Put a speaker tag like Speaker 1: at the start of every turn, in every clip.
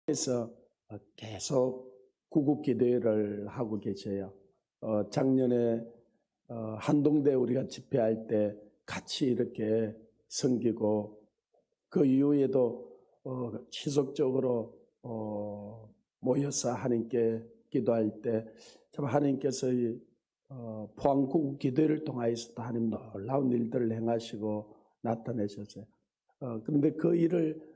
Speaker 1: 그래서 계속 구국 기도회를 하고 계셔요. 작년에 한동대 우리가 집회할 때 같이 이렇게 섬기고 그 이후에도 지속적으로 모여서 하나님께 기도할 때 참 하나님께서 포항구국 기도회를 통하여서도 하나님 놀라운 일들을 행하시고 나타내셨어요. 그런데 그 일을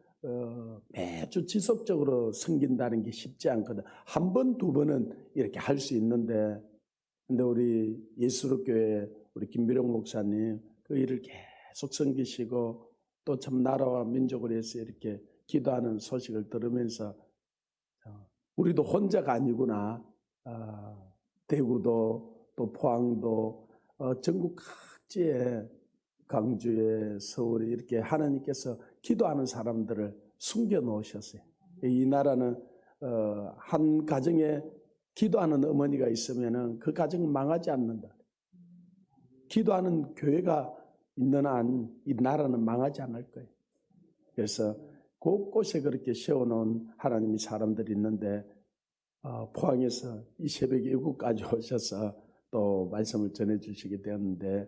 Speaker 1: 매주 지속적으로 섬긴다는 게 쉽지 않거든. 한 번, 두 번은 이렇게 할 수 있는데, 근데 우리 예수로교회 우리 김비룡 목사님 그 일을 계속 섬기시고 또 참 나라와 민족을 위해서 이렇게 기도하는 소식을 들으면서 우리도 혼자가 아니구나. 대구도 또 포항도 전국 각지에 강주에 서울에 이렇게 하나님께서 기도하는 사람들을 숨겨 놓으셨어요. 이 나라는 한 가정에 기도하는 어머니가 있으면은 그 가정은 망하지 않는다. 기도하는 교회가 있는 한 이 나라는 망하지 않을 거예요. 그래서 곳곳에 그렇게 세워놓은 하나님의 사람들이 있는데 포항에서 이 새벽에 이곳까지 오셔서 또 말씀을 전해주시게 되었는데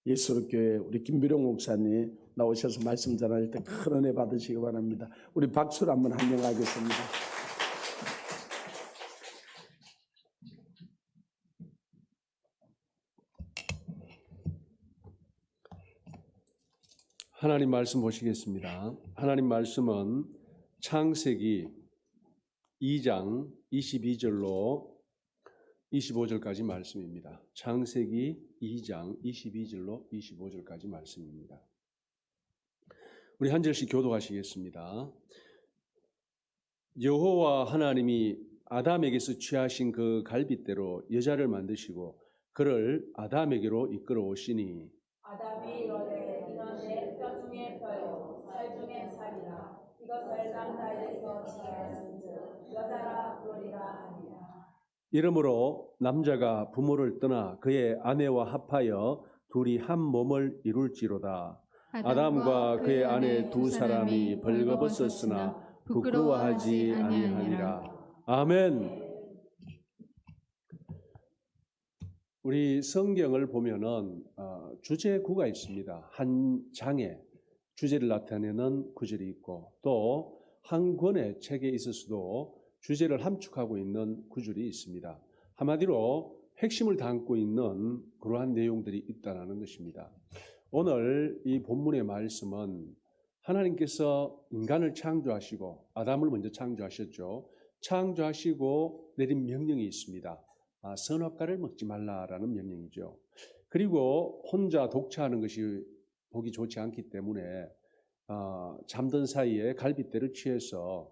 Speaker 1: 예수로교회 우리 김비룡 목사님 나오셔서 말씀 전할 때 큰 은혜 받으시기 바랍니다. 우리 박수로 한번 환영하겠습니다.
Speaker 2: 하나님 말씀 보시겠습니다. 하나님 말씀은 창세기 2장 22절로 25절까지 말씀입니다. 창세기 2장 22절로 25절까지 말씀입니다. 우리 한 절씩 교독하시겠습니다. 여호와 하나님이 아담에게서 취하신 그 갈빗대로 여자를 만드시고 그를 아담에게로 이끌어 오시니
Speaker 3: 아담이 이르되 이는 내 뼈 중에 뼈요 살 중에 살이라 이것을 남자에게서 취하였은즉 여자라 부르리라 하니라.
Speaker 2: 이러므로 남자가 부모를 떠나 그의 아내와 합하여 둘이 한 몸을 이룰지로다. 아담과 그의 아내 두 사람이 벌거벗었으나 부끄러워하지 아니하니라. 아멘. 우리 성경을 보면은 주제구가 있습니다. 한 장에 주제를 나타내는 구절이 있고 또 한 권의 책에 있어서도 주제를 함축하고 있는 구절이 있습니다. 한마디로 핵심을 담고 있는 그러한 내용들이 있다는 것입니다. 오늘 이 본문의 말씀은 하나님께서 인간을 창조하시고 아담을 먼저 창조하셨죠. 창조하시고 내린 명령이 있습니다. 선악과를 먹지 말라라는 명령이죠. 그리고 혼자 독차하는 것이 보기 좋지 않기 때문에 잠든 사이에 갈빗대를 취해서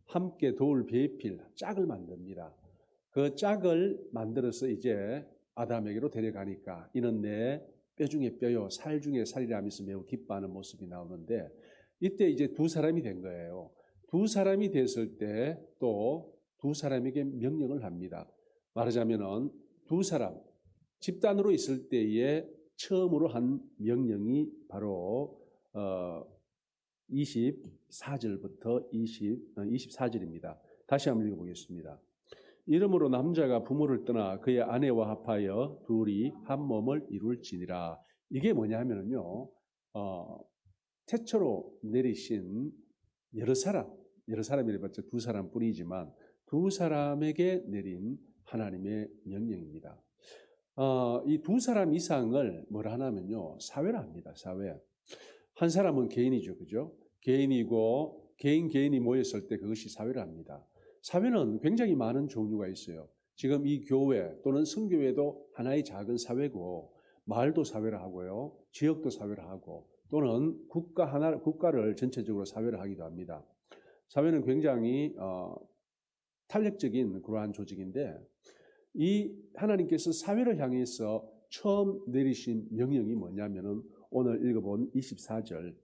Speaker 2: 함께 도울 배필 짝을 만듭니다. 그 짝을 만들어서 이제 아담에게로 데려가니까 이는 내 뼈 중에 뼈요 살 중에 살이라면서 매우 기뻐하는 모습이 나오는데 이때 이제 두 사람이 된 거예요. 두 사람이 됐을 때 또 두 사람에게 명령을 합니다. 말하자면은 두 사람 집단으로 있을 때에 처음으로 한 명령이 바로 24절부터 24절입니다. 다시 한번 읽어보겠습니다. 이러므로 남자가 부모를 떠나 그의 아내와 합하여 둘이 한 몸을 이룰지니라. 이게 뭐냐 하면은요, 태초로 내리신 여러 사람이래봤자 두 사람뿐이지만 두 사람에게 내린 하나님의 명령입니다. 이 두 사람 이상을 뭐라 하냐면요, 사회라 합니다. 사회. 한 사람은 개인이죠, 그죠? 개인이고 개인이 모였을 때 그것이 사회라 합니다. 사회는 굉장히 많은 종류가 있어요. 지금 이 교회 또는 선교회도 하나의 작은 사회고 마을도 사회라 하고요, 지역도 사회라 하고 또는 국가를 전체적으로 사회를 하기도 합니다. 사회는 굉장히 탄력적인 그러한 조직인데 이 하나님께서 사회를 향해서 처음 내리신 명령이 뭐냐면은 오늘 읽어본 24절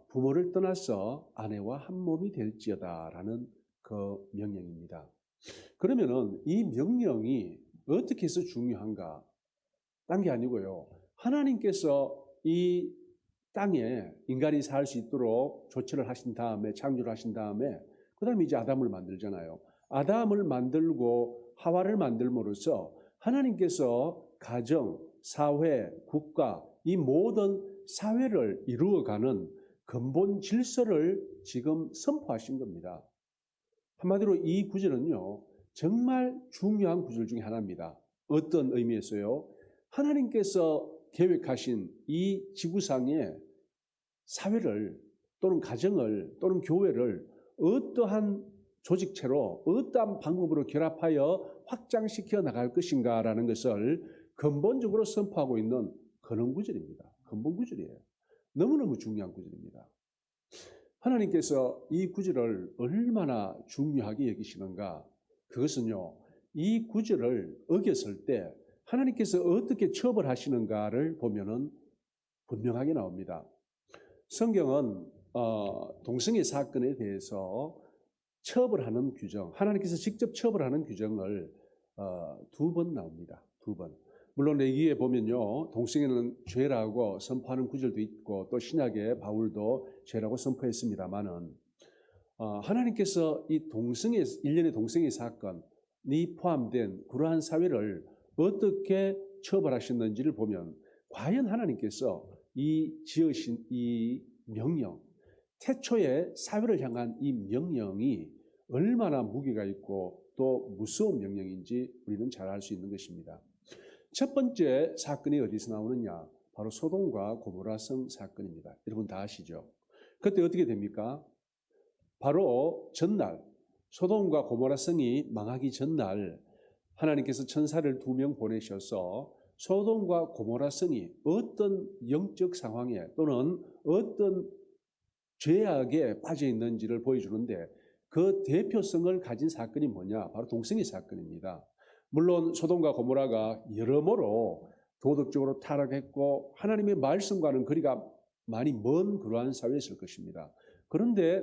Speaker 2: 부모를 떠나서 아내와 한 몸이 될지어다라는 그 명령입니다. 그러면은 이 명령이 어떻게 해서 중요한가? 딴 게 아니고요. 하나님께서 이 땅에 인간이 살 수 있도록 조치를 하신 다음에 창조를 하신 다음에 그 다음에 이제 아담을 만들잖아요. 아담을 만들고 하와를 만들므로써 하나님께서 가정, 사회, 국가 이 모든 사회를 이루어가는 근본 질서를 지금 선포하신 겁니다. 한마디로 이 구절은요, 정말 중요한 구절 중에 하나입니다. 어떤 의미에서요? 하나님께서 계획하신 이 지구상의 사회를 또는 가정을 또는 교회를 어떠한 조직체로 어떠한 방법으로 결합하여 확장시켜 나갈 것인가라는 것을 근본적으로 선포하고 있는 근원 구절입니다. 근본 구절이에요. 너무너무 중요한 구절입니다. 하나님께서 이 구절을 얼마나 중요하게 여기시는가? 그것은요, 이 구절을 어겼을 때 하나님께서 어떻게 처벌하시는가를 보면은 분명하게 나옵니다. 성경은 동성애 사건에 대해서 처벌하는 규정, 하나님께서 직접 처벌하는 규정을 2번 나옵니다. 2번. 물론 레위기에 보면요, 동성애는 죄라고 선포하는 구절도 있고 또 신약에 바울도 죄라고 선포했습니다만은 하나님께서 이 동성애, 일련의 동성애 사건이 포함된 그러한 사회를 어떻게 처벌하셨는지를 보면 과연 하나님께서 이 지으신 이 명령, 태초에 사회를 향한 이 명령이 얼마나 무게가 있고 또 무서운 명령인지 우리는 잘 알 수 있는 것입니다. 첫 번째 사건이 어디서 나오느냐? 바로 소돔과 고모라성 사건입니다. 여러분 다 아시죠? 그때 어떻게 됩니까? 바로 전날, 소돔과 고모라성이 망하기 전날 하나님께서 천사를 2명 보내셔서 소돔과 고모라성이 어떤 영적 상황에 또는 어떤 죄악에 빠져 있는지를 보여주는데 그 대표성을 가진 사건이 뭐냐? 바로 동성애 사건입니다. 물론 소돔과 고모라가 여러모로 도덕적으로 타락했고 하나님의 말씀과는 거리가 많이 먼 그러한 사회였을 것입니다. 그런데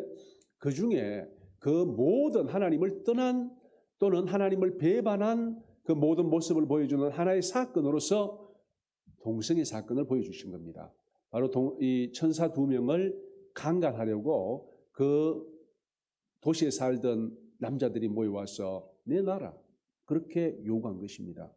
Speaker 2: 그 중에 그 모든 하나님을 떠난 또는 하나님을 배반한 그 모든 모습을 보여주는 하나의 사건으로서 동성애 사건을 보여주신 겁니다. 바로 이 천사 2명을 강간하려고 그 도시에 살던 남자들이 모여와서 내놔라. 그렇게 요구한 것입니다.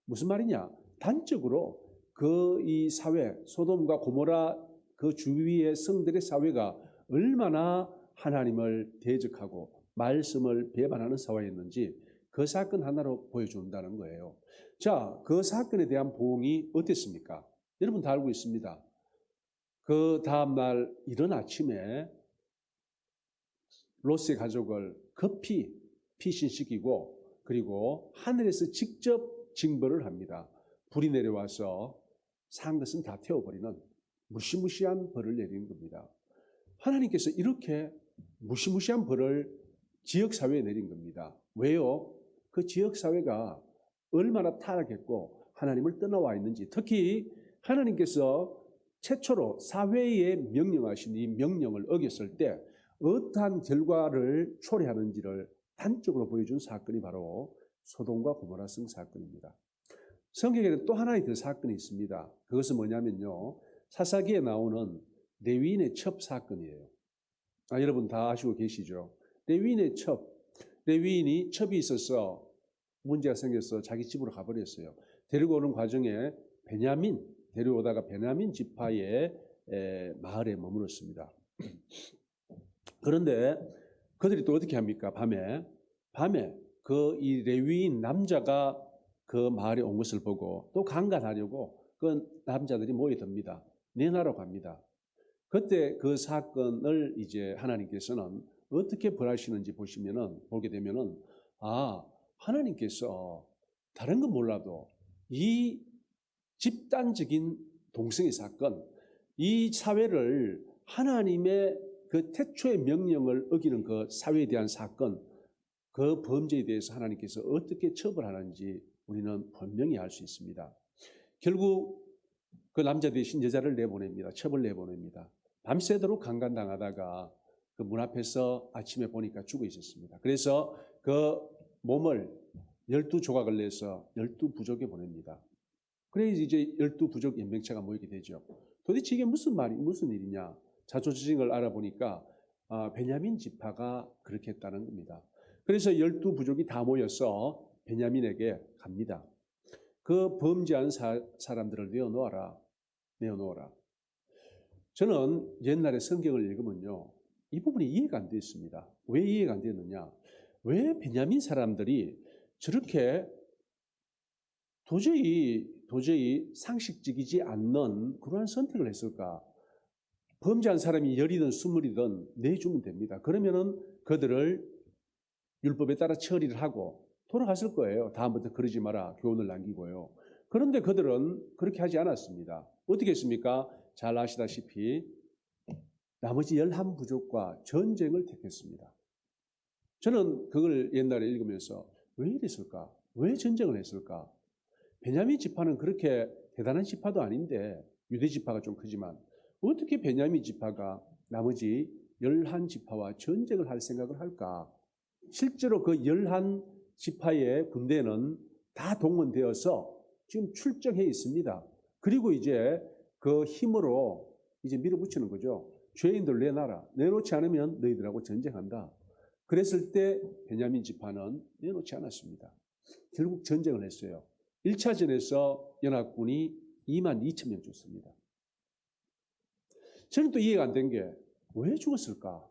Speaker 2: 무슨 말이냐? 단적으로 그 이 사회, 소돔과 고모라 그 주위의 성들의 사회가 얼마나 하나님을 대적하고 말씀을 배반하는 사회였는지 그 사건 하나로 보여준다는 거예요. 자, 그 사건에 대한 보응이 어땠습니까? 여러분 다 알고 있습니다. 그 다음날 이른 아침에 롯의 가족을 급히 피신시키고 그리고 하늘에서 직접 징벌을 합니다. 불이 내려와서 산 것은 다 태워버리는 무시무시한 벌을 내리는 겁니다. 하나님께서 이렇게 무시무시한 벌을 지역사회에 내린 겁니다. 왜요? 그 지역사회가 얼마나 타락했고 하나님을 떠나와 있는지, 특히 하나님께서 최초로 사회에 명령하신 이 명령을 어겼을 때 어떠한 결과를 초래하는지를 단적으로 보여준 사건이 바로 소돔과 고모라성 사건입니다. 성경에는 또 하나의 더 사건이 있습니다. 그것은 뭐냐면요, 사사기에 나오는 레위인의 첩 사건이에요. 여러분 다 아시고 계시죠? 레위인의 첩, 레위인이 첩이 있어서 문제가 생겨서 자기 집으로 가버렸어요. 데리고 오는 과정에 데려오다가 베냐민 지파의 마을에 머물렀습니다. 그런데 그들이 또 어떻게 합니까? 밤에 그 이 레위인 남자가 그 마을에 온 것을 보고 또 강간하려고 그 남자들이 모여듭니다. 내놔라고 합니다. 그때 그 사건을 이제 하나님께서는 어떻게 벌하시는지 보게 되면은 하나님께서 다른 건 몰라도 이 집단적인 동성애 사건, 이 사회를 하나님의 그 태초의 명령을 어기는 그 사회에 대한 사건, 그 범죄에 대해서 하나님께서 어떻게 처벌하는지 우리는 분명히 알 수 있습니다. 결국 그 남자 대신 여자를 내보냅니다. 첩을 내보냅니다. 밤새도록 강간당하다가 그 문 앞에서 아침에 보니까 죽어 있었습니다. 그래서 그 몸을 12조각을 내서 12부족에 보냅니다. 그래서 이제 12부족 연맹체가 모이게 되죠. 도대체 이게 무슨 일이냐? 자초지종을 알아보니까 베냐민 지파가 그렇게 했다는 겁니다. 그래서 12부족이 다 모여서 베냐민에게 갑니다. 그 범죄한 사람들을 내어놓아라. 저는 옛날에 성경을 읽으면요, 이 부분이 이해가 안 됐습니다. 왜 이해가 안 됐느냐? 왜 베냐민 사람들이 저렇게 도저히 상식적이지 않는 그러한 선택을 했을까? 범죄한 사람이 10이든 20이든 내주면 됩니다. 그러면은 그들을 율법에 따라 처리를 하고 돌아갔을 거예요. 다음부터 그러지 마라. 교훈을 남기고요. 그런데 그들은 그렇게 하지 않았습니다. 어떻게 했습니까? 잘 아시다시피 나머지 11부족과 전쟁을 택했습니다. 저는 그걸 옛날에 읽으면서 왜 이랬을까? 왜 전쟁을 했을까? 베냐민 지파는 그렇게 대단한 지파도 아닌데, 유대 지파가 좀 크지만 어떻게 베냐민 지파가 나머지 11지파와 전쟁을 할 생각을 할까? 실제로 그 11지파의 군대는 다 동원되어서 지금 출정해 있습니다. 그리고 이제 그 힘으로 이제 밀어붙이는 거죠. 죄인들 내놓지 않으면 너희들하고 전쟁한다. 그랬을 때 베냐민 지파는 내놓지 않았습니다. 결국 전쟁을 했어요. 1차전에서 연합군이 22,000명 죽습니다. 저는 또 이해가 안 된 게 왜 죽었을까?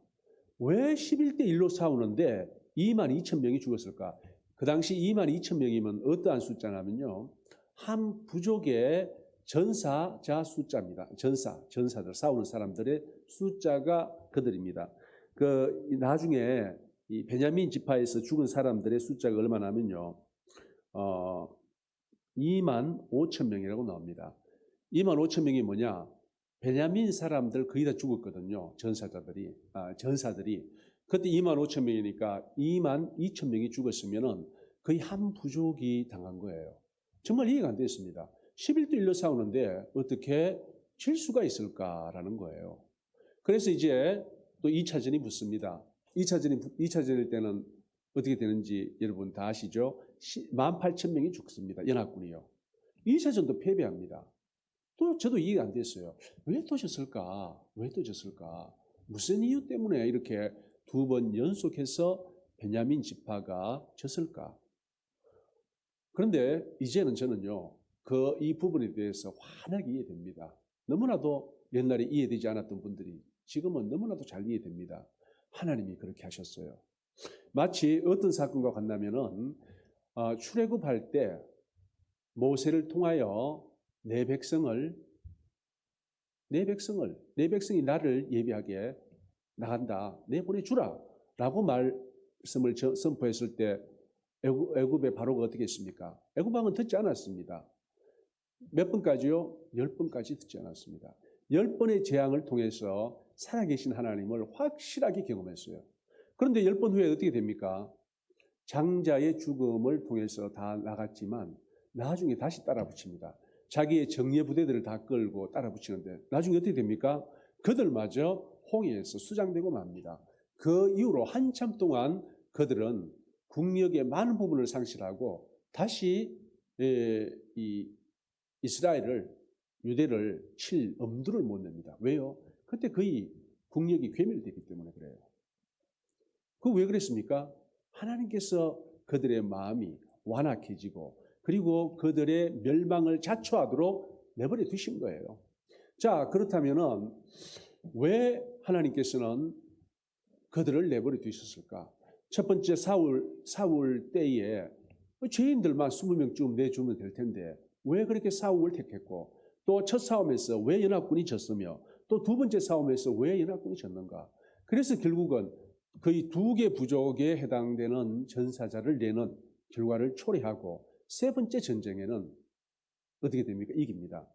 Speaker 2: 왜 11대 1로 싸우는데 22,000명이 죽었을까? 그 당시 22,000명이면 어떠한 숫자냐면요, 한 부족의 전사자 숫자입니다. 전사들, 싸우는 사람들의 숫자가 그들입니다. 나중에 이 베냐민 지파에서 죽은 사람들의 숫자가 얼마냐면요, 25,000명이라고 나옵니다. 25,000명이 뭐냐? 베냐민 사람들 거의 다 죽었거든요. 전사들이. 그때 25,000명이니까 22,000명이 죽었으면은 거의 한 부족이 당한 거예요. 정말 이해가 안 됐습니다. 11대 1로 싸우는데 어떻게 질 수가 있을까라는 거예요. 그래서 이제 또 2차전이 붙습니다. 2차전일 때는 어떻게 되는지 여러분 다 아시죠? 18,000명이 죽습니다. 연합군이요. 2차전도 패배합니다. 또 저도 이해가 안 됐어요. 왜 또 졌을까? 무슨 이유 때문에 이렇게 2번 연속해서 베냐민 지파가 졌을까? 그런데 이제는 저는요, 이 부분에 대해서 환하게 이해됩니다. 너무나도 옛날에 이해되지 않았던 분들이 지금은 너무나도 잘 이해됩니다. 하나님이 그렇게 하셨어요. 마치 어떤 사건과 같냐면은 출애굽할 때 모세를 통하여 내 백성이 나를 예비하게 나간다. 내보내주라. 라고 말씀을 선포했을 때 애굽의 바로가 어떻게 했습니까? 애굽 왕은 듣지 않았습니다. 몇 번까지요? 10번까지 듣지 않았습니다. 10번의 재앙을 통해서 살아계신 하나님을 확실하게 경험했어요. 그런데 10번 후에 어떻게 됩니까? 장자의 죽음을 통해서 다 나갔지만 나중에 다시 따라붙입니다. 자기의 정예 부대들을 다 끌고 따라붙이는데 나중에 어떻게 됩니까? 그들마저 홍해에서 수장되고 맙니다. 그 이후로 한참 동안 그들은 국력의 많은 부분을 상실하고 다시 이 이스라엘을, 유대를 칠 엄두를 못 냅니다. 왜요? 그때 거의 국력이 괴멸되기 때문에 그래요. 왜 그랬습니까? 하나님께서 그들의 마음이 완악해지고 그리고 그들의 멸망을 자초하도록 내버려 두신 거예요. 자, 그렇다면은 왜 하나님께서는 그들을 내버려 두셨을까? 첫 번째 사울 때에 죄인들만 20명쯤 내주면 될 텐데 왜 그렇게 사울을 택했고, 또 첫 싸움에서 왜 연합군이 졌으며 또 두 번째 싸움에서 왜 연합군이 졌는가? 그래서 결국은 거의 2개 부족에 해당되는 전사자를 내는 결과를 초래하고 세 번째 전쟁에는 어떻게 됩니까? 이깁니다.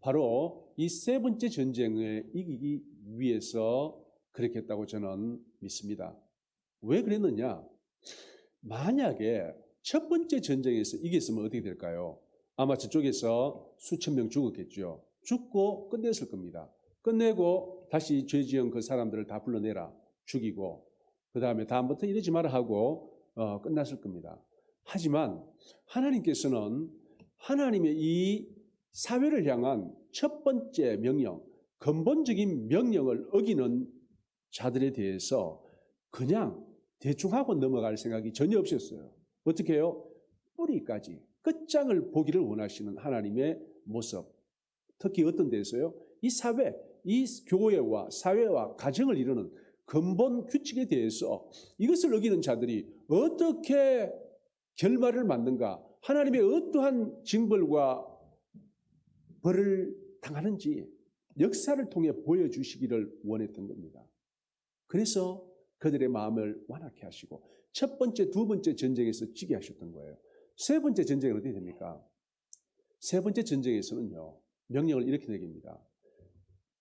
Speaker 2: 바로 이 세 번째 전쟁에 이기기 위해서 그렇게 했다고 저는 믿습니다. 왜 그랬느냐? 만약에 첫 번째 전쟁에서 이겼으면 어떻게 될까요? 아마 저쪽에서 수천 명 죽었겠죠. 죽고 끝냈을 겁니다. 끝내고 다시 죄 지은 그 사람들을 다 불러내라. 죽이고 그 다음에 다음부터 이러지 마라 하고 끝났을 겁니다. 하지만 하나님께서는 하나님의 이 사회를 향한 첫 번째 명령, 근본적인 명령을 어기는 자들에 대해서 그냥 대충 하고 넘어갈 생각이 전혀 없었어요. 어떻게 해요? 뿌리까지 끝장을 보기를 원하시는 하나님의 모습. 특히 어떤 데서요? 이 사회, 이 교회와 사회와 가정을 이루는 근본 규칙에 대해서 이것을 어기는 자들이 어떻게 결말을 맞는가, 하나님의 어떠한 징벌과 벌을 당하는지 역사를 통해 보여주시기를 원했던 겁니다. 그래서 그들의 마음을 완악해 하시고 첫 번째, 두 번째 전쟁에서 지게 하셨던 거예요. 세 번째 전쟁은 어떻게 됩니까? 세 번째 전쟁에서는요, 명령을 이렇게 내립니다.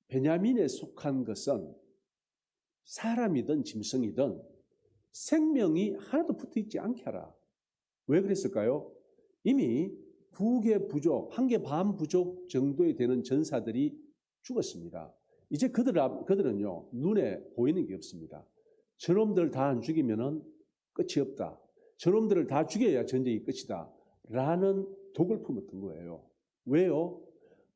Speaker 2: 베냐민에 속한 것은 사람이든 짐승이든 생명이 하나도 붙어 있지 않게 하라. 왜 그랬을까요? 이미 2개 부족, 1개 반 부족 정도에 되는 전사들이 죽었습니다. 이제 그들은요, 눈에 보이는 게 없습니다. 저놈들 다 안 죽이면은 끝이 없다. 저놈들을 다 죽여야 전쟁이 끝이다. 라는 독을 품었던 거예요. 왜요?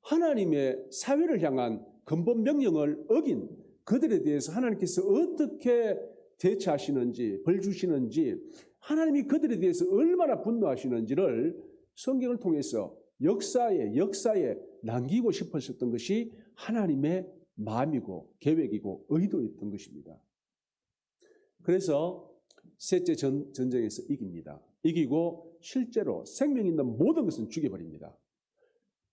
Speaker 2: 하나님의 사회를 향한 근본 명령을 어긴 그들에 대해서 하나님께서 어떻게 대처하시는지, 벌 주시는지, 하나님이 그들에 대해서 얼마나 분노하시는지를 성경을 통해서 역사에 남기고 싶으셨던 것이 하나님의 마음이고 계획이고 의도였던 것입니다. 그래서 셋째 전쟁에서 이깁니다. 이기고 실제로 생명 있는 모든 것은 죽여버립니다.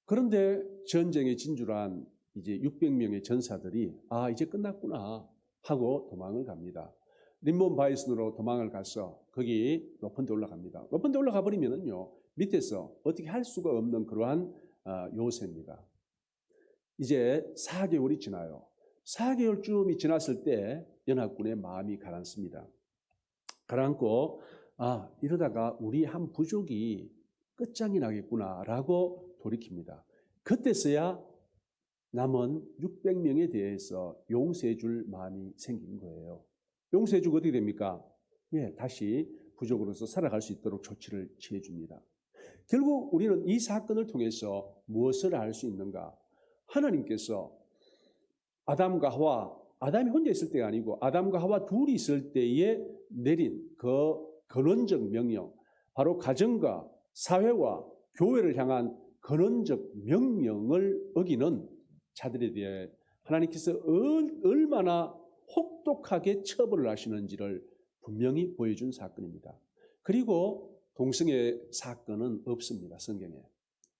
Speaker 2: 그런데 전쟁에 진출한 이제 600명의 전사들이 이제 끝났구나 하고 도망을 갑니다. 림몬 바이슨으로 도망을 가서 거기 높은 데 올라갑니다. 높은 데 올라가 버리면은요, 밑에서 어떻게 할 수가 없는 그러한 요새입니다. 이제 4개월이 지나요. 4개월쯤이 지났을 때 연합군의 마음이 가라앉습니다. 가라앉고 이러다가 우리 한 부족이 끝장이 나겠구나라고 돌이킵니다. 그때서야 남은 600명에 대해서 용서해 줄 마음이 생긴 거예요. 용서해 주고 어떻게 됩니까? 다시 부족으로서 살아갈 수 있도록 조치를 취해 줍니다. 결국 우리는 이 사건을 통해서 무엇을 알 수 있는가? 하나님께서 아담과 하와, 아담이 혼자 있을 때가 아니고 아담과 하와 둘이 있을 때에 내린 그 근원적 명령, 바로 가정과 사회와 교회를 향한 근원적 명령을 어기는 자들에 대해 하나님께서 얼마나 혹독하게 처벌을 하시는지를 분명히 보여준 사건입니다. 그리고 동성애 사건은 없습니다. 성경에.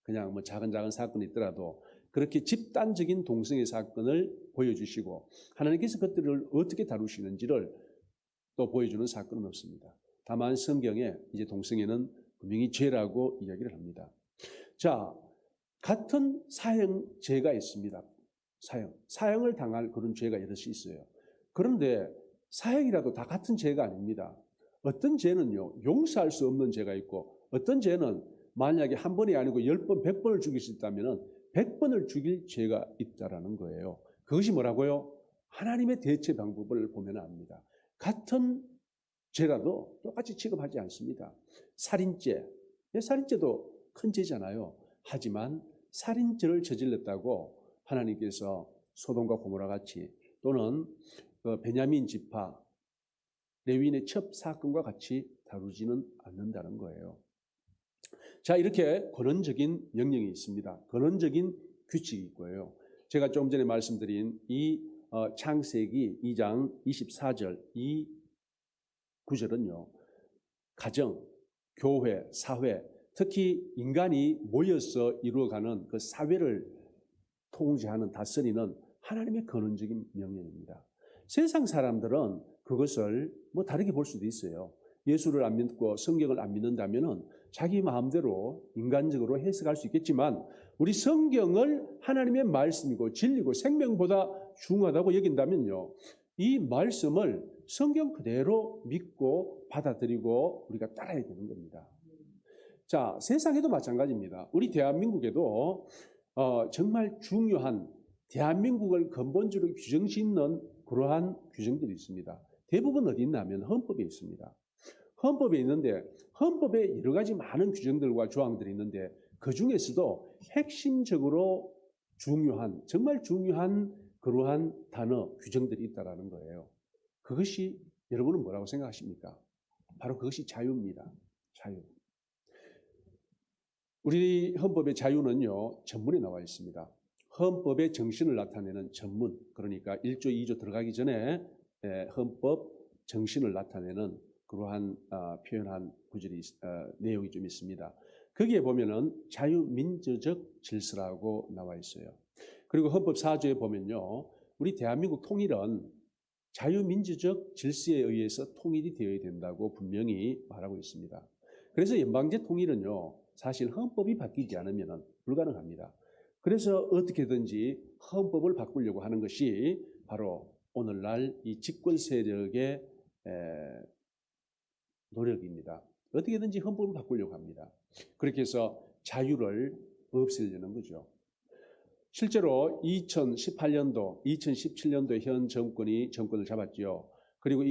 Speaker 2: 그냥 작은 사건이 있더라도 그렇게 집단적인 동성애 사건을 보여주시고 하나님께서 그들을 어떻게 다루시는지를 또 보여주는 사건은 없습니다. 다만 성경에 이제 동성애는 분명히 죄라고 이야기를 합니다. 자, 같은 사형죄가 있습니다. 사형을 당할 그런 죄가 여럿이 있어요. 그런데 사형이라도 다 같은 죄가 아닙니다. 어떤 죄는요, 용서할 수 없는 죄가 있고 어떤 죄는 만약에 한 번이 아니고 10번, 100번을 죽일 수 있다면 100번을 죽일 죄가 있다라는 거예요. 그것이 뭐라고요? 하나님의 대처 방법을 보면 압니다. 같은 죄라도 똑같이 취급하지 않습니다. 살인죄, 살인죄도 큰 죄잖아요. 하지만 살인죄를 저질렀다고 하나님께서 소돔과 고모라 같이 또는 베냐민 지파, 레위인의 첩 사건과 같이 다루지는 않는다는 거예요. 자, 이렇게 근원적인 명령이 있습니다. 근원적인 규칙이 있고요. 제가 좀 전에 말씀드린 이 창세기 2장 24절 이 구절은요, 가정, 교회, 사회, 특히 인간이 모여서 이루어가는 그 사회를 통제하는 다스리는 하나님의 근원적인 명령입니다. 세상 사람들은 그것을 다르게 볼 수도 있어요. 예수를 안 믿고 성경을 안 믿는다면은 자기 마음대로 인간적으로 해석할 수 있겠지만 우리 성경을 하나님의 말씀이고 진리고 생명보다 중요하다고 여긴다면요, 이 말씀을 성경 그대로 믿고 받아들이고 우리가 따라야 되는 겁니다. 자, 세상에도 마찬가지입니다. 우리 대한민국에도 정말 중요한 대한민국을 근본적으로 규정짓는 그러한 규정들이 있습니다. 대부분 어디 있냐면 헌법에 있습니다. 헌법에 있는데 헌법에 여러 가지 많은 규정들과 조항들이 있는데 그 중에서도 핵심적으로 정말 중요한 그러한 단어, 규정들이 있다라는 거예요. 그것이 여러분은 뭐라고 생각하십니까? 바로 그것이 자유입니다. 자유. 우리 헌법의 자유는요, 전문에 나와 있습니다. 헌법의 정신을 나타내는 전문, 그러니까 1조, 2조 들어가기 전에 헌법 정신을 나타내는 그러한 표현한 구절이 내용이 좀 있습니다. 거기에 보면은 자유민주적 질서라고 나와 있어요. 그리고 헌법 4조에 보면요, 우리 대한민국 통일은 자유민주적 질서에 의해서 통일이 되어야 된다고 분명히 말하고 있습니다. 그래서 연방제 통일은요, 사실 헌법이 바뀌지 않으면 불가능합니다. 그래서 어떻게든지 헌법을 바꾸려고 하는 것이 바로 오늘날 이 집권 세력의 노력입니다. 어떻게든지 헌법을 바꾸려고 합니다. 그렇게 해서 자유를 없애려는 거죠. 실제로 2018년도, 2017년도에 현 정권이 정권을 잡았죠. 그리고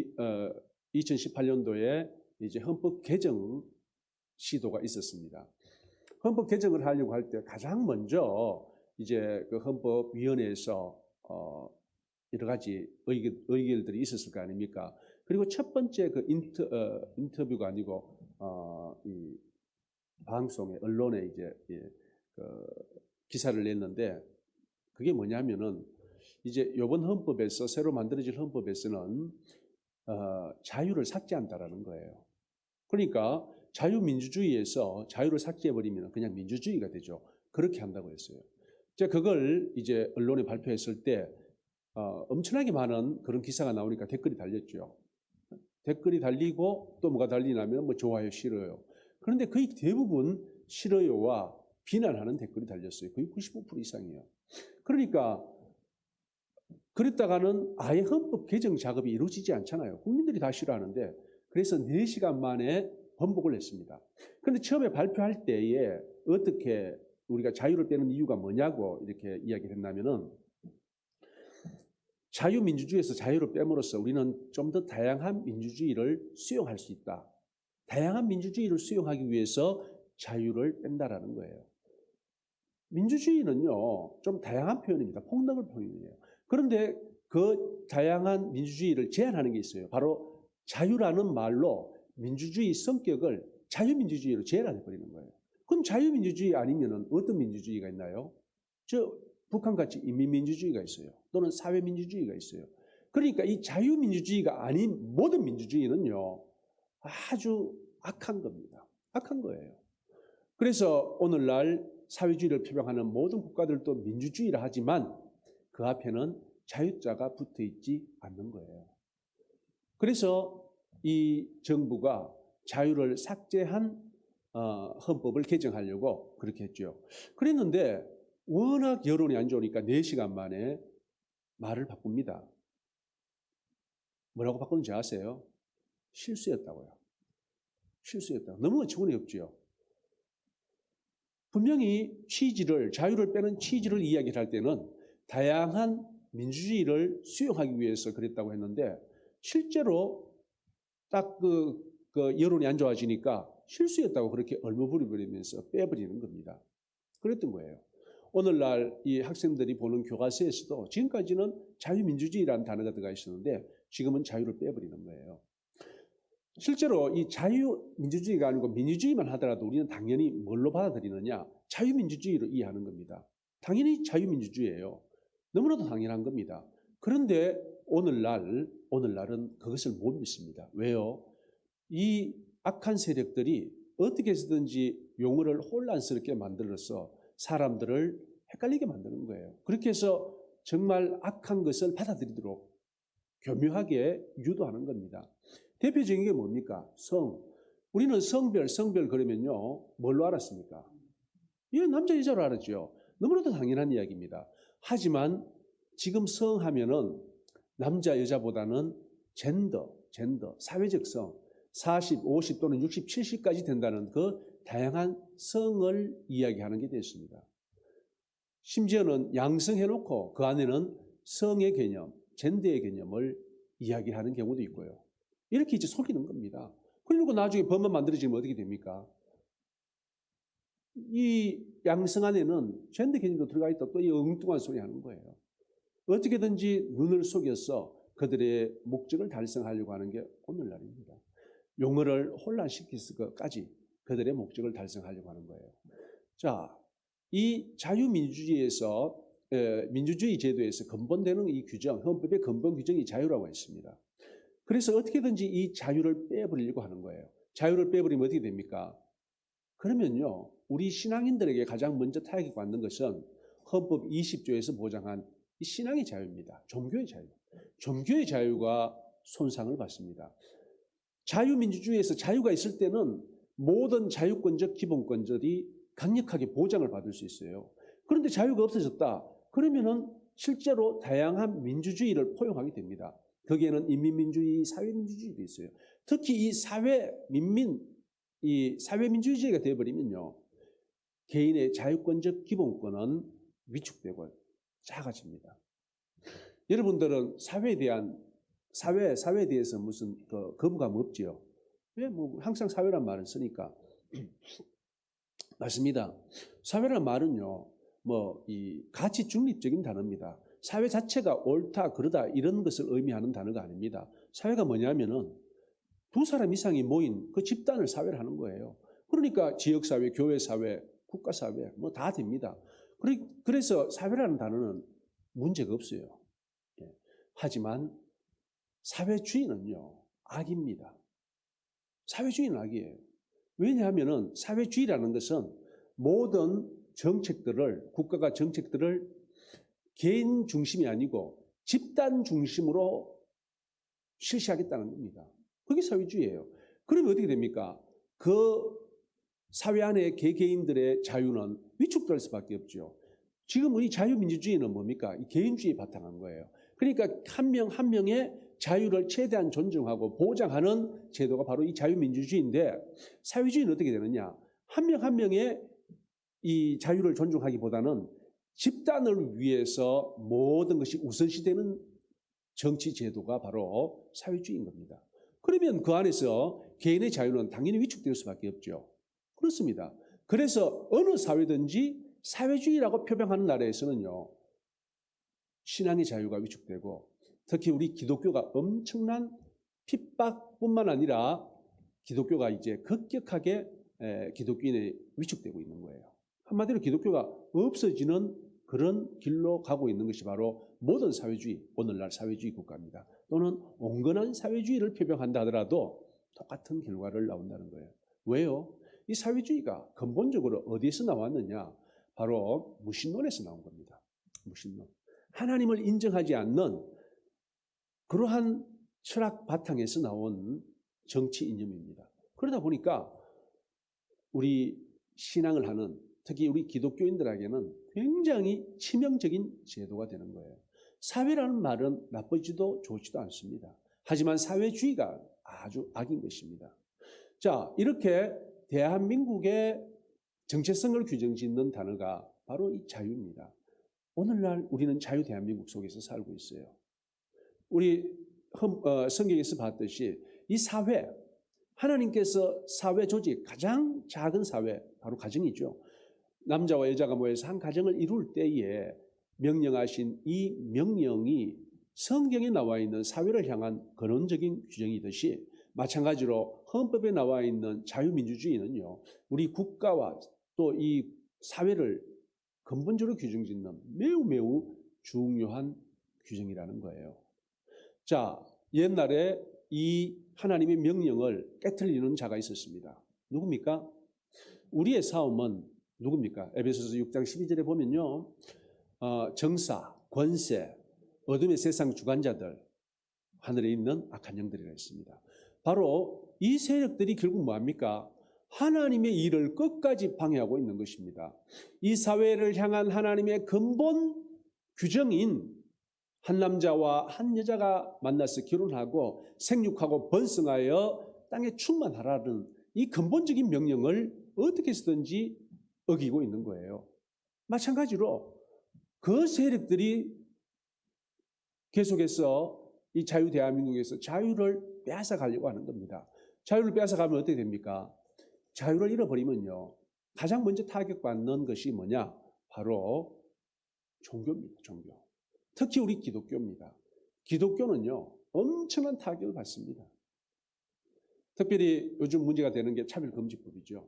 Speaker 2: 2018년도에 이제 헌법 개정 시도가 있었습니다. 헌법 개정을 하려고 할 때 가장 먼저 이제 그 헌법위원회에서 여러 가지 의견들이 있었을 거 아닙니까? 그리고 첫 번째 그 인터뷰가 아니고 이 방송에 언론에 이제 그 기사를 냈는데 그게 뭐냐면은 이제 이번 헌법에서 새로 만들어질 헌법에서는 자유를 삭제한다라는 거예요. 그러니까 자유민주주의에서 자유를 삭제해버리면 그냥 민주주의가 되죠. 그렇게 한다고 했어요. 그걸 이제 언론에 발표했을 때 엄청나게 많은 그런 기사가 나오니까 댓글이 달렸죠. 댓글이 달리고 또 뭐가 달리냐면 뭐 좋아요, 싫어요. 그런데 거의 대부분 싫어요와 비난하는 댓글이 달렸어요. 거의 95% 이상이에요. 그러니까 그랬다가는 아예 헌법 개정 작업이 이루어지지 않잖아요. 국민들이 다 싫어하는데 그래서 4시간 만에 번복을 했습니다. 그런데 처음에 발표할 때에 어떻게 우리가 자유를 빼는 이유가 뭐냐고 이렇게 이야기를 했냐면은 자유민주주의에서 자유를 빼므로써 우리는 좀 더 다양한 민주주의를 수용할 수 있다. 다양한 민주주의를 수용하기 위해서 자유를 뺀다라는 거예요. 민주주의는요, 좀 다양한 표현입니다. 폭넓은 표현이에요. 그런데 그 다양한 민주주의를 제한하는 게 있어요. 바로 자유라는 말로 민주주의 성격을 자유민주주의로 제한해버리는 거예요. 그럼 자유민주주의 아니면 어떤 민주주의가 있나요? 북한같이 인민민주주의가 있어요. 또는 사회민주주의가 있어요. 그러니까 이 자유민주주의가 아닌 모든 민주주의는요, 아주 악한 겁니다. 악한 거예요. 그래서 오늘날 사회주의를 표방하는 모든 국가들도 민주주의라 하지만 그 앞에는 자유자가 붙어 있지 않는 거예요. 그래서 이 정부가 자유를 삭제한 헌법을 개정하려고 그렇게 했죠. 그랬는데 워낙 여론이 안 좋으니까 4시간 만에 말을 바꿉니다. 뭐라고 바꾸는지 아세요? 실수였다고요. 실수였다고. 너무 어처구니 없지요. 분명히 자유를 빼는 취지를 이야기할 때는 다양한 민주주의를 수용하기 위해서 그랬다고 했는데 실제로 딱 그 여론이 안 좋아지니까 실수였다고 그렇게 얼버무려버리면서 빼버리는 겁니다. 그랬던 거예요. 오늘날 이 학생들이 보는 교과서에서도 지금까지는 자유민주주의라는 단어가 들어가 있었는데 지금은 자유를 빼버리는 거예요. 실제로 이 자유민주주의가 아니고 민주주의만 하더라도 우리는 당연히 뭘로 받아들이느냐? 자유민주주의로 이해하는 겁니다. 당연히 자유민주주의예요. 너무나도 당연한 겁니다. 그런데 오늘날은 그것을 못 믿습니다. 왜요? 이 악한 세력들이 어떻게 해서든지 용어를 혼란스럽게 만들어서 사람들을 헷갈리게 만드는 거예요. 그렇게 해서 정말 악한 것을 받아들이도록 교묘하게 유도하는 겁니다. 대표적인 게 뭡니까? 우리는 성별 그러면요. 뭘로 알았습니까? 이건 남자, 여자로 알았죠. 너무나도 당연한 이야기입니다. 하지만 지금 성하면은 남자, 여자보다는 젠더, 사회적 성, 40, 50 또는 60, 70까지 된다는 그 다양한 성을 이야기하는 게 됐습니다. 심지어는 양성해놓고 그 안에는 성의 개념, 젠더의 개념을 이야기하는 경우도 있고요. 이렇게 이제 속이는 겁니다. 그리고 나중에 법만 만들어지면 어떻게 됩니까? 이 양성 안에는 젠더 개념도 들어가 있다. 또 이 엉뚱한 소리 하는 거예요. 어떻게든지 눈을 속여서 그들의 목적을 달성하려고 하는 게 오늘날입니다. 용어를 혼란시키기까지 그들의 목적을 달성하려고 하는 거예요. 자, 이 자유민주주의에서 민주주의 제도에서 근본되는 이 규정, 헌법의 근본 규정이 자유라고 했습니다. 그래서 어떻게든지 이 자유를 빼버리려고 하는 거예요. 자유를 빼버리면 어떻게 됩니까? 그러면요, 우리 신앙인들에게 가장 먼저 타격이 받는 것은 헌법 20조에서 보장한 이 신앙의 자유입니다. 종교의 자유. 종교의 자유가 손상을 받습니다. 자유민주주의에서 자유가 있을 때는 모든 자유권적 기본권들이 강력하게 보장을 받을 수 있어요. 그런데 자유가 없어졌다. 그러면은 실제로 다양한 민주주의를 포용하게 됩니다. 거기에는 인민민주주의, 사회민주주의도 있어요. 특히 이 사회민주주의가 되어버리면요, 개인의 자유권적 기본권은 위축되고 작아집니다. 여러분들은 사회에 대해서 무슨 거부감 없지요? 왜? 항상 사회란 말을 쓰니까. 맞습니다. 사회란 말은요, 이 가치 중립적인 단어입니다. 사회 자체가 옳다, 그러다 이런 것을 의미하는 단어가 아닙니다. 사회가 뭐냐면은 두 사람 이상이 모인 그 집단을 사회를 하는 거예요. 그러니까 지역사회, 교회사회, 국가사회 다 됩니다. 그래서 사회라는 단어는 문제가 없어요. 하지만 사회주의는요, 악입니다. 사회주의는 악이에요. 왜냐하면 사회주의라는 것은 모든 정책들을, 국가가 정책들을 개인 중심이 아니고 집단 중심으로 실시하겠다는 겁니다. 그게 사회주의예요. 그러면 어떻게 됩니까? 그 사회 안에 개개인들의 자유는 위축될 수밖에 없죠. 지금 우리 자유민주주의는 뭡니까? 이 개인주의에 바탕한 거예요. 그러니까 한 명 한 명의 자유를 최대한 존중하고 보장하는 제도가 바로 이 자유민주주의인데, 사회주의는 어떻게 되느냐? 한 명 한 명의 이 자유를 존중하기보다는 집단을 위해서 모든 것이 우선시되는 정치 제도가 바로 사회주의인 겁니다. 그러면 그 안에서 개인의 자유는 당연히 위축될 수밖에 없죠. 그렇습니다. 그래서 어느 사회든지 사회주의라고 표방하는 나라에서는요, 신앙의 자유가 위축되고, 특히 우리 기독교가 엄청난 핍박뿐만 아니라 기독교가 이제 급격하게 기독교인이 위축되고 있는 거예요. 한마디로 기독교가 없어지는 그런 길로 가고 있는 것이 바로 모든 사회주의, 오늘날 사회주의 국가입니다. 또는 온건한 사회주의를 표방한다 하더라도 똑같은 결과를 나온다는 거예요. 왜요? 이 사회주의가 근본적으로 어디에서 나왔느냐? 바로 무신론에서 나온 겁니다. 무신론. 하나님을 인정하지 않는 그러한 철학 바탕에서 나온 정치 이념입니다. 그러다 보니까 우리 신앙을 하는, 특히 우리 기독교인들에게는 굉장히 치명적인 제도가 되는 거예요. 사회라는 말은 나쁘지도 좋지도 않습니다. 하지만 사회주의가 아주 악인 것입니다. 자, 이렇게 대한민국의 정체성을 규정짓는 단어가 바로 이 자유입니다. 오늘날 우리는 자유 대한민국 속에서 살고 있어요. 우리 성경에서 봤듯이 이 사회, 하나님께서 사회 조직, 가장 작은 사회, 바로 가정이죠. 남자와 여자가 모여서 한 가정을 이룰 때에 명령하신 이 명령이 성경에 나와 있는 사회를 향한 근원적인 규정이듯이, 마찬가지로 헌법에 나와 있는 자유민주주의는요, 우리 국가와 또 이 사회를 근본적으로 규정짓는 매우 중요한 규정이라는 거예요. 자, 옛날에 이 하나님의 명령을 깨트리는 자가 있었습니다. 누굽니까? 우리의 싸움은 누굽니까? 에베소서 6장 12절에 보면요, 정사, 권세, 어둠의 세상 주관자들, 하늘에 있는 악한 영들이라 했습니다. 바로 이 세력들이 결국 뭐합니까? 하나님의 일을 끝까지 방해하고 있는 것입니다. 이 사회를 향한 하나님의 근본 규정인 한 남자와 한 여자가 만나서 결혼하고 생육하고 번성하여 땅에 충만하라는 이 근본적인 명령을 어떻게 해서든지 어기고 있는 거예요. 마찬가지로 그 세력들이 계속해서 이 자유 대한민국에서 자유를 빼앗아가려고 하는 겁니다. 자유를 빼앗아가면 어떻게 됩니까? 자유를 잃어버리면요, 가장 먼저 타격받는 것이 뭐냐? 바로 종교입니다. 종교. 특히 우리 기독교입니다. 기독교는요, 엄청난 타격을 받습니다. 특별히 요즘 문제가 되는 게 차별금지법이죠.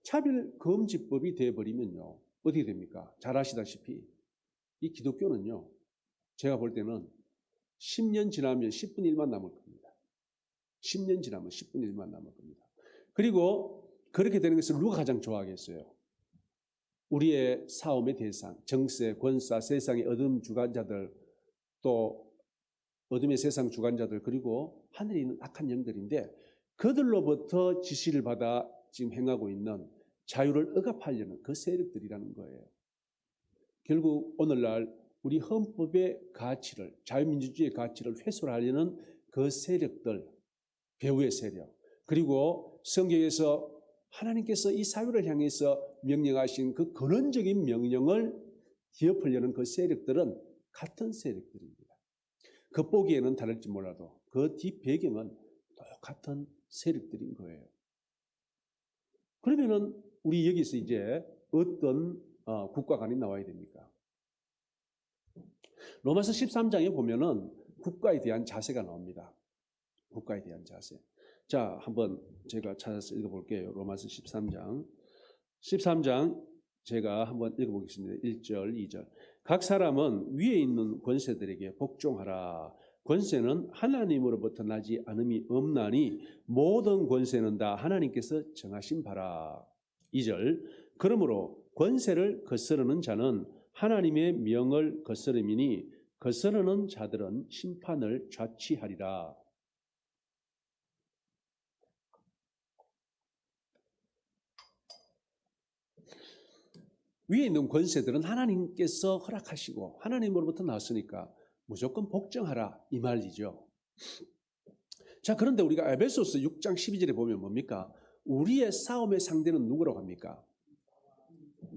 Speaker 2: 차별금지법이 돼버리면요, 어떻게 됩니까? 잘 아시다시피 이 기독교는요, 제가 볼 때는 10년 지나면 10분의 1만 남을 겁니다. 10년 지나면 10분의 1만 남을 겁니다. 그리고 그렇게 되는 것을 누가 가장 좋아하겠어요? 우리의 싸움의 대상, 정세, 권사, 세상의 어둠 주관자들, 또 어둠의 세상 주관자들, 그리고 하늘에 있는 악한 영들인데 그들로부터 지시를 받아 지금 행하고 있는 자유를 억압하려는 그 세력들이라는 거예요. 결국 오늘날 우리 헌법의 가치를, 자유민주주의의 가치를 훼손하려는 그 세력들, 배후의 세력, 그리고 성경에서 하나님께서 이 사회를 향해서 명령하신 그 근원적인 명령을 뒤엎으려는 그 세력들은 같은 세력들입니다. 겉보기에는 다를지 몰라도 그 뒷배경은 똑같은 세력들인 거예요. 그러면은 우리 여기서 이제 어떤 국가관이 나와야 됩니까? 로마서 13장에 보면은 국가에 대한 자세가 나옵니다. 국가에 대한 자세. 자, 한번 제가 찾아서 읽어볼게요. 로마서 13장. 13장 제가 한번 읽어보겠습니다. 1절, 2절. 각 사람은 위에 있는 권세들에게 복종하라. 권세는 하나님으로부터 나지 않음이 없나니 모든 권세는 다 하나님께서 정하신 바라. 2절. 그러므로 권세를 거스르는 자는 하나님의 명을 거스름이니 거스르는 자들은 심판을 자취하리라. 위에 있는 권세들은 하나님께서 허락하시고 하나님으로부터 나왔으니까 무조건 복종하라 이 말이죠. 자, 그런데 우리가 에베소서 6장 12절에 보면 뭡니까? 우리의 싸움의 상대는 누구라고 합니까?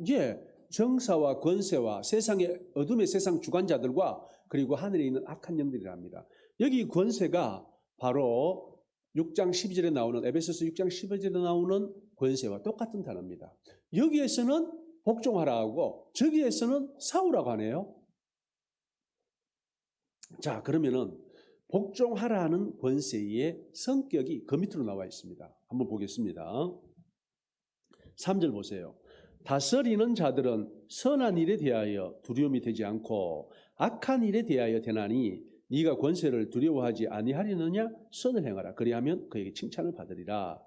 Speaker 2: 예, 정사와 권세와 세상의 어둠의 세상 주관자들과 그리고 하늘에 있는 악한 영들이랍니다. 여기 권세가 바로 6장 12절에 나오는 에베소서 6장 12절에 나오는 권세와 똑같은 단어입니다. 여기에서는 복종하라 하고 저기에서는 싸우라고 하네요. 자, 그러면은 복종하라 하는 권세의 성격이 그 밑으로 나와 있습니다. 한번 보겠습니다. 3절 보세요. 다스리는 자들은 선한 일에 대하여 두려움이 되지 않고 악한 일에 대하여 되나니 네가 권세를 두려워하지 아니하려느냐? 선을 행하라. 그리하면 그에게 칭찬을 받으리라.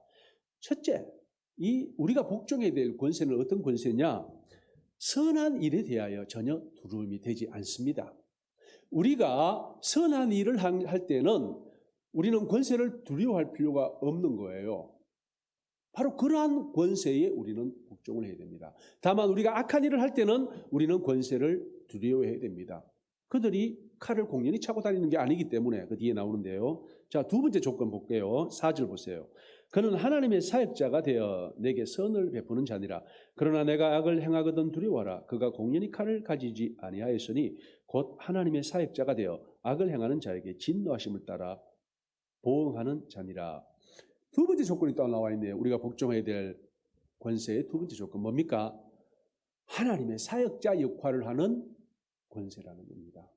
Speaker 2: 첫째, 이 우리가 복종해야 될 권세는 어떤 권세냐? 선한 일에 대하여 전혀 두려움이 되지 않습니다. 우리가 선한 일을 할 때는 우리는 권세를 두려워할 필요가 없는 거예요. 바로 그러한 권세에 우리는 복종을 해야 됩니다. 다만 우리가 악한 일을 할 때는 우리는 권세를 두려워해야 됩니다. 그들이 칼을 공연히 차고 다니는 게 아니기 때문에 그 뒤에 나오는데요. 자, 두 번째 조건 볼게요. 4절 보세요. 그는 하나님의 사역자가 되어 내게 선을 베푸는 자니라. 그러나 내가 악을 행하거든 두려워하라. 그가 공연히 칼을 가지지 아니하였으니 곧 하나님의 사역자가 되어 악을 행하는 자에게 진노하심을 따라 보응하는 자니라. 두 번째 조건이 또 나와 있네요. 우리가 복종해야 될 권세의 두 번째 조건 뭡니까? 하나님의 사역자 역할을 하는 권세라는 겁니다.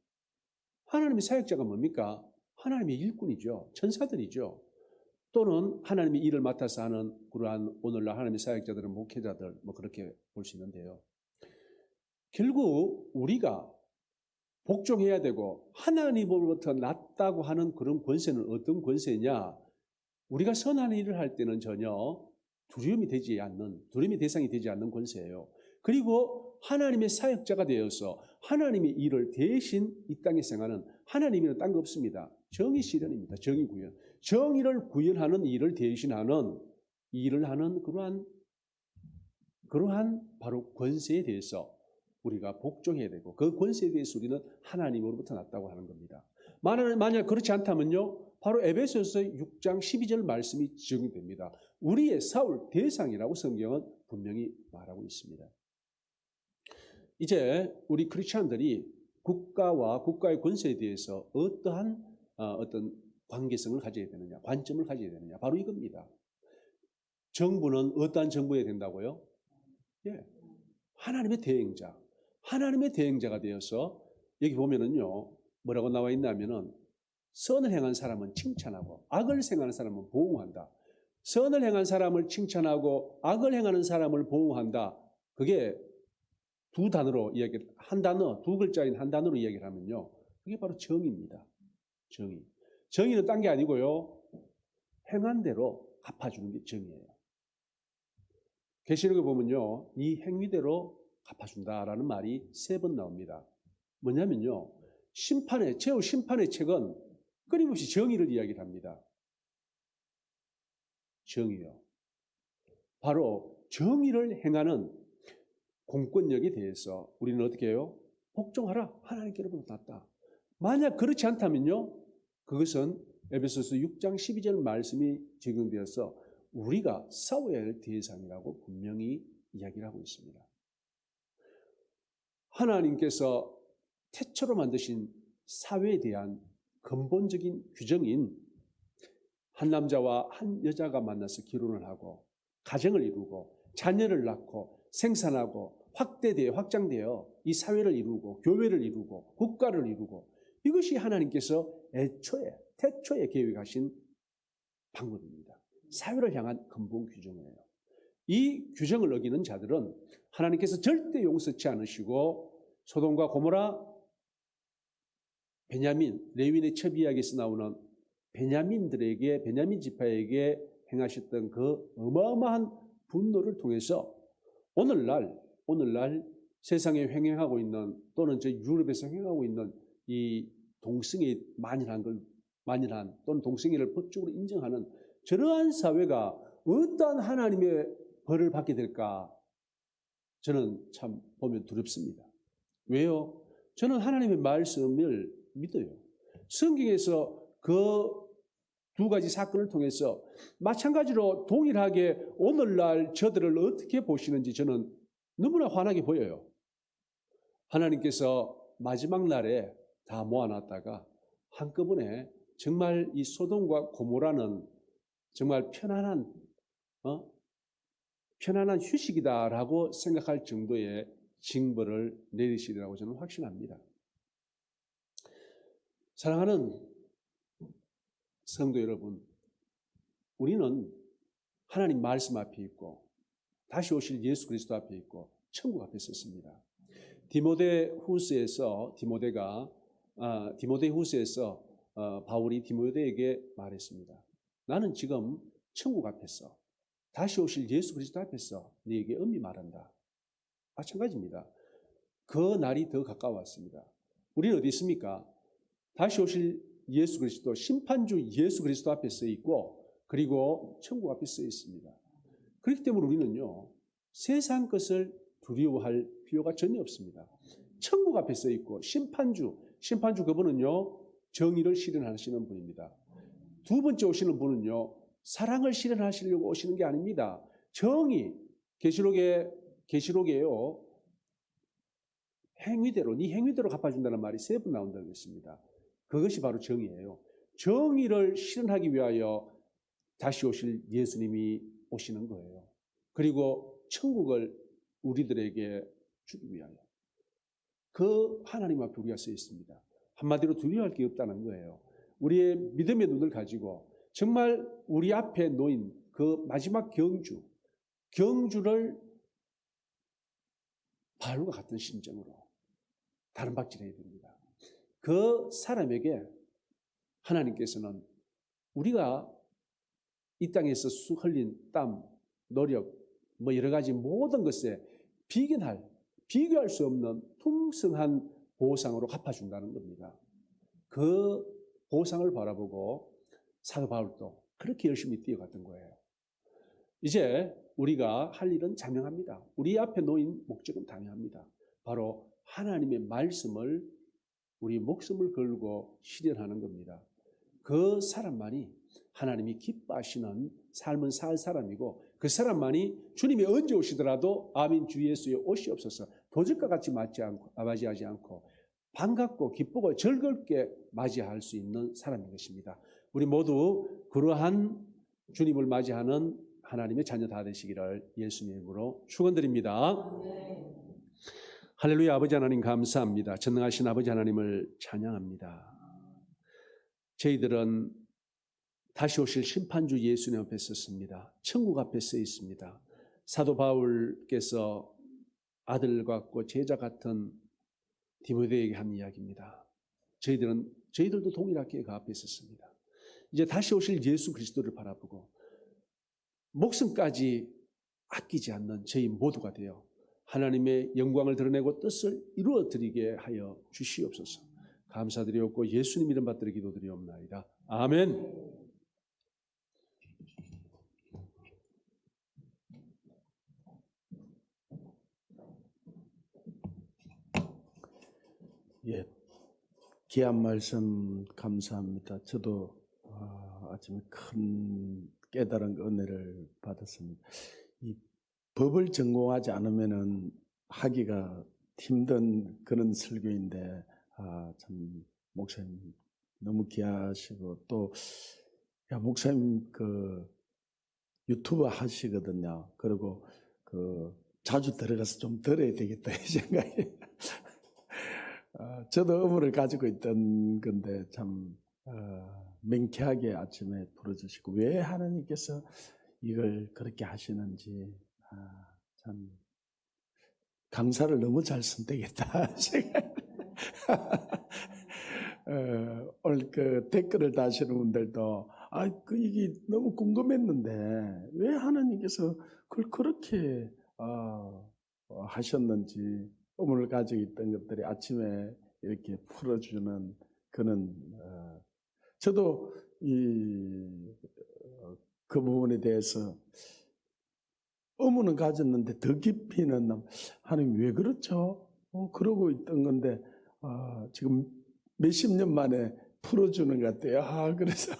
Speaker 2: 하나님의 사역자가 뭡니까? 하나님의 일꾼이죠. 천사들이죠. 또는 하나님의 일을 맡아서 하는 그러한 오늘날 하나님의 사역자들은 목회자들 뭐 그렇게 볼 수 있는데요. 결국 우리가 복종해야 되고 하나님으로부터 낫다고 하는 그런 권세는 어떤 권세냐? 우리가 선한 일을 할 때는 전혀 두려움이 대상이 되지 않는 권세예요. 그리고 하나님의 사역자가 되어서 하나님의 일을 대신 이 땅에 생하는 하나님이는 딴 거 없습니다. 정의 실현입니다. 정의 구현. 정의를 구현하는 일을 대신하는 일을 하는 그러한 바로 권세에 대해서 우리가 복종해야 되고 그 권세에 대해서 우리는 하나님으로부터 났다고 하는 겁니다. 만약 그렇지 않다면요. 바로 에베소서 6장 12절 말씀이 적용됩니다. 우리의 싸울 대상이라고 성경은 분명히 말하고 있습니다. 이제 우리 크리스찬들이 국가와 국가의 권세에 대해서 어떠한 어떤 관계성을 가져야 되느냐, 관점을 가져야 되느냐, 바로 이겁니다. 정부는 어떠한 정부여야 된다고요? 예. 하나님의 대행자. 하나님의 대행자가 되어서 여기 보면은요. 뭐라고 나와 있냐면은 선을 행한 사람은 칭찬하고 악을 행하는 사람은 보응한다. 선을 행한 사람을 칭찬하고 악을 행하는 사람을 보응한다. 그게 두 단어로 이야기, 한 단어, 두 글자인 한 단어로 이야기를 하면요. 그게 바로 정의입니다. 정의. 정의는 딴 게 아니고요. 행한 대로 갚아주는 게 정의예요. 계시록에 보면요. 이 행위대로 갚아준다라는 말이 3번 나옵니다. 뭐냐면요. 최후 심판의 책은 끊임없이 정의를 이야기를 합니다. 정의요. 바로 정의를 행하는 공권력에 대해서 우리는 어떻게 해요? 복종하라. 하나님께로부터 났다. 만약 그렇지 않다면요. 그것은 에베소서 6장 12절 말씀이 적용되어서 우리가 싸워야 할 대상이라고 분명히 이야기를 하고 있습니다. 하나님께서 태초로 만드신 사회에 대한 근본적인 규정인 한 남자와 한 여자가 만나서 결혼을 하고 가정을 이루고 자녀를 낳고 생산하고 확장되어 이 사회를 이루고 교회를 이루고 국가를 이루고 이것이 하나님께서 태초에 계획하신 방법입니다. 사회를 향한 근본 규정이에요. 이 규정을 어기는 자들은 하나님께서 절대 용서치 않으시고 소돔과 고모라, 베냐민, 레위인의 첩이야기에서 나오는 베냐민 지파에게 행하셨던 그 어마어마한 분노를 통해서 오늘날 세상에 횡행하고 있는 또는 저 유럽에서 횡행하고 있는 이 동성애 만연한 또는 동성애를 법적으로 인정하는 저러한 사회가 어떠한 하나님의 벌을 받게 될까? 저는 참 보면 두렵습니다. 왜요? 저는 하나님의 말씀을 믿어요. 성경에서 그 두 가지 사건을 통해서 마찬가지로 동일하게 오늘날 저들을 어떻게 보시는지 저는 너무나 환하게 보여요. 하나님께서 마지막 날에 다 모아놨다가 한꺼번에 정말 이 소돔과 고모라는 정말 편안한 휴식이다라고 생각할 정도의 징벌을 내리시리라고 저는 확신합니다. 사랑하는 성도 여러분, 우리는 하나님 말씀 앞에 있고 다시 오실 예수 그리스도 앞에 있고 천국 앞에 섰습니다. 디모데후서에서 바울이 디모데에게 말했습니다. 나는 지금 천국 앞에서 다시 오실 예수 그리스도 앞에서 네게 엄히 말한다. 마찬가지입니다. 그 날이 더 가까웠습니다. 우리는 어디 있습니까? 다시 오실 예수 그리스도, 심판주 예수 그리스도 앞에 서 있고 그리고 천국 앞에 서 있습니다. 그렇기 때문에 우리는요. 세상 것을 두려워할 필요가 전혀 없습니다. 천국 앞에 서 있고 심판주 그분은요. 정의를 실현하시는 분입니다. 두 번째 오시는 분은요. 사랑을 실현하시려고 오시는 게 아닙니다. 정의, 계시록에요. 네 행위대로 갚아준다는 말이 3번 나온다고 했습니다. 그것이 바로 정의예요. 정의를 실현하기 위하여 다시 오실 예수님이 오시는 거예요. 그리고 천국을 우리들에게 주기 위하여. 그 하나님 앞에 우리가 서 있습니다. 한마디로 두려워할 게 없다는 거예요. 우리의 믿음의 눈을 가지고 정말 우리 앞에 놓인 그 마지막 경주를 바울과 같은 심정으로 다른 박질해야 됩니다. 그 사람에게 하나님께서는 우리가 이 땅에서 흘린 땀, 노력, 여러 가지 모든 것에 비교할 수 없는 풍성한 보상으로 갚아준다는 겁니다. 그 보상을 바라보고 사도 바울도 그렇게 열심히 뛰어갔던 거예요. 이제 우리가 할 일은 자명합니다. 우리 앞에 놓인 목적은 당연합니다. 바로 하나님의 말씀을 우리 목숨을 걸고 실현하는 겁니다. 그 사람만이 하나님이 기뻐하시는 삶을 살 사람이고 그 사람만이 주님이 언제 오시더라도 아멘 주 예수의 오시옵소서 도적과 같이 맞이하지 않고 반갑고 기쁘고 즐겁게 맞이할 수 있는 사람인 것입니다. 우리 모두 그러한 주님을 맞이하는 하나님의 자녀 다 되시기를 예수님의 이름으로 축원드립니다. 할렐루야. 아버지 하나님 감사합니다. 전능하신 아버지 하나님을 찬양합니다. 저희들은 다시 오실 심판주 예수님 앞에 섰습니다. 천국 앞에 서 있습니다. 사도 바울께서 아들 같고 제자 같은 디모데에게 한 이야기입니다. 저희들도 동일하게 그 앞에 섰습니다. 이제 다시 오실 예수 그리스도를 바라보고 목숨까지 아끼지 않는 저희 모두가 되어 하나님의 영광을 드러내고 뜻을 이루어드리게 하여 주시옵소서. 감사드리옵고 예수님 이름 받들어 기도드리옵나이다. 아멘.
Speaker 1: 예, 귀한 말씀 감사합니다. 저도 아침에 큰 깨달은 은혜를 받았습니다. 이 법을 전공하지 않으면은 하기가 힘든 그런 설교인데 참 목사님 너무 귀하시고 또 야, 목사님 그 유튜브 하시거든요. 그리고 그 자주 들어가서 좀 들어야 되겠다 이 생각이. 저도 의무를 가지고 있던 건데 참 명쾌하게 아침에 풀어주시고 왜 하나님께서 이걸 그렇게 하시는지 참 강사를 너무 잘 선택했다 생각. 오늘 그 댓글을 다시는 분들도 이게 너무 궁금했는데 왜 하나님께서 그걸 그렇게 하셨는지 의문을 가지고 있던 것들이 아침에 이렇게 풀어주는 그런 저도 그 부분에 대해서 의문은 가졌는데 더 깊이는 하나님 왜 그렇죠? 그러고 있던 건데 지금 몇십 년 만에 풀어주는 것 같아요. 그래서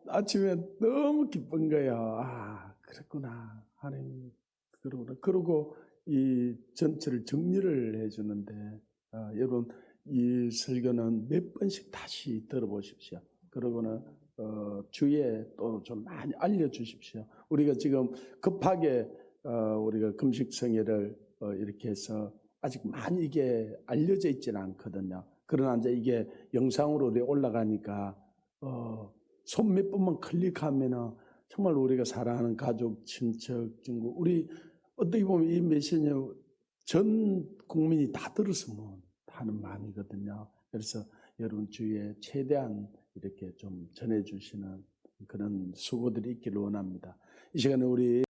Speaker 1: 아침에 너무 기쁜 거예요. 그랬구나. 하나님 그러구나. 그러고 이 전체를 정리를 해주는데 여러분 이 설교는 몇 번씩 다시 들어보십시오. 그러고는 주위에 또 좀 많이 알려주십시오. 우리가 지금 급하게 우리가 금식성회를 이렇게 해서 아직 많이 이게 알려져 있지는 않거든요. 그러나 이제 이게 영상으로 올라가니까 손 몇 번만 클릭하면은 정말 우리가 사랑하는 가족, 친척, 친구, 우리 어떻게 보면 이 메시지는 전 국민이 다 들었으면 하는 마음이거든요. 그래서 여러분 주위에 최대한 이렇게 좀 전해주시는 그런 수고들이 있기를 원합니다. 이 시간에 우리